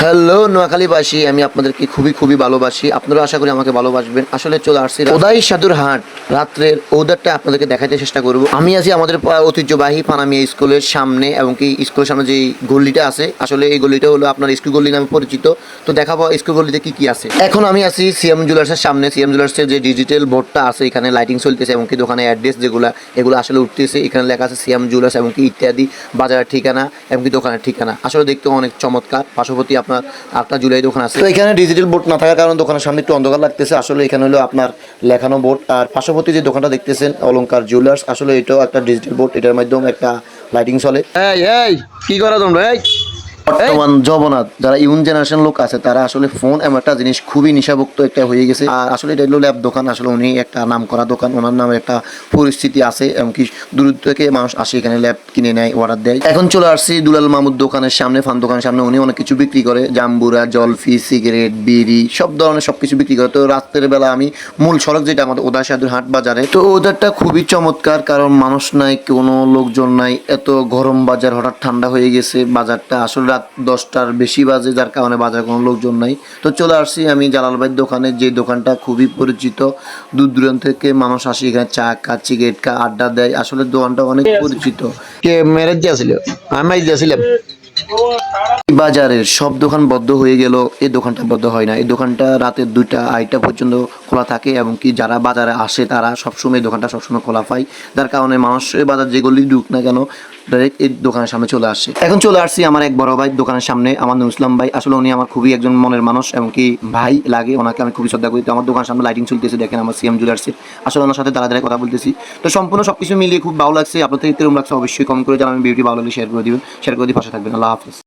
Hello নোয়াখালীবাসী, আমি আপনাদেরকে খুবই খুবই ভালোবাসি। আপনারা আশা করি আমাকে ভালোবাসবেন। আসলে চলে আসছি ওদাই সাধুর হাট, রাত্রের ওদারটা আপনাদেরকে দেখাতে চেষ্টা করব। আমি আছি আমাদের ঐতিহ্যবাহী পানামিয়া স্কুলের সামনে, এবং কি স্কুলের সামনে যে গল্লিটা আছে, আসলে এই গল্লিটা হলো আপনার স্কুল গল্লি নামে পরিচিত। তো দেখাবো স্কুল গল্লিতে কি কি আছে। এখন আমি আছি সিএম জুয়েলার্সের সামনে। সিএম জুয়েলার্সের যে ডিজিটাল বোর্ডটা আছে, এখানে লাইটিং চলতেছে, এবং কি দোকানে অ্যাড্রেস এগুলো আসলে উঠতেছে। এখানে লেখা আছে সিএম জুয়েলার্স, এবং কি ইত্যাদি বাজারের ঠিকানা এবং কি দোকানের ঠিকানা। আসলে দেখতে অনেক চমৎকার। পার্শ্ববর্তী আপনার 8টা জুলাই দোকান আছে। তো এখানে ডিজিটাল বোর্ড না থাকার কারণে দোকানের সামনে একটু অন্ধকার লাগতেছে। আসলে এখানে হলো আপনার লেখানো বোর্ড। আর পার্শ্ববর্তী যে দোকানটা দেখতেছেন অলংকার জুয়েলার্স, আসলে এটাও একটা ডিজিটাল বোর্ড। এটার মাধ্যমে একটা লাইটিং চলে। এই এই কি করা তোমরা? বর্তমান জবনাথ যারা ইউন জেনারেশন লোক আছে, তারা আসলে ফোন এমন একটা জিনিস খুবই নিশাভুক্ত একটা হয়ে গেছে। আর আসলে এটা হলো ল্যাব দোকান। আসলে উনি একটা নাম করা দোকান, ওনার নামে একটা পরিস্থিতি আছে, এমনকি দূর থেকে মানুষ আসে এখানে ল্যাব কিনে নেয়, অর্ডার দেয়। এখন চলে আসছি দুলাল মাহমুদ দোকানের সামনে, ফান দোকানের সামনে। উনি অনেক কিছু বিক্রি করে, জাম্বুরা, জলফি, সিগারেট, বিড়ি, সব ধরনের সবকিছু বিক্রি করে। তো রাত্রের বেলা আমি মূল সড়ক যেটা আমাদের ওদাই সাধুর হাট বাজারে, তো ওদেরটা খুবই চমৎকার, কারণ মানুষ নাই, কোনো লোকজন নাই, এত গরম বাজার, হঠাৎ ঠান্ডা হয়ে গেছে বাজারটা। আসলে রাত 10টার বেশি বাজে, যার কারণে বাজারে কোনো লোকজন নাই। তো চলে আসছি আমি জালাল ভাইয়ের দোকানে, যে দোকানটা খুবই পরিচিত। দূর দূরান্ত থেকে মানুষ আসে এখানে চা খা, সিগারেট খা, আড্ডা দেয়। আসলে দোকানটা অনেক পরিচিত। কে ম্যারেজ দিয়েছিল? আমি দিয়েছিলাম। বাজারের সব দোকান বন্ধ হয়ে গেল, এই দোকানটা বন্ধ হয় না। এই দোকানটা রাতের 2টা 2:30 পর্যন্ত খোলা থাকে, এবং কি যারা বাজারে আসে তারা সবসময় দোকানটা সবসময় খোলা পায়, যার কারণে মানুষ বাজার যেগুলি ঢুক না কেন ডাইরেক্ট এই দোকানের সামনে চলে আসে। এখন চলে আসছি আমার এক বড় ভাই দোকানের সামনে, আমার নুসলাম ভাই। আসলে উনি আমার খুবই একজন মনের মানুষ, এবং কি ভাই লাগে, ওনাকে আমি খুবই শ্রদ্ধা করি। তো আমার দোকানের সামনে লাইটিং চলতেছে, দেখেন আমার সিএম জুয়েলার্সের। আসলে ওনার সাথে দাঁড়া কথা বলতেছি। তো সম্পূর্ণ সবকিছু মিলিয়ে খুব ভালো লাগছে। আপনাদের কিরকম লাগছে অবশ্যই কমেন্ট করে জানাবেন। ভিডিওটি ভালো লাগলে শেয়ার করে দিবেন, শেয়ার করে দিয়ে পাশে থাকবেন। আল্লাহ হাফিজ।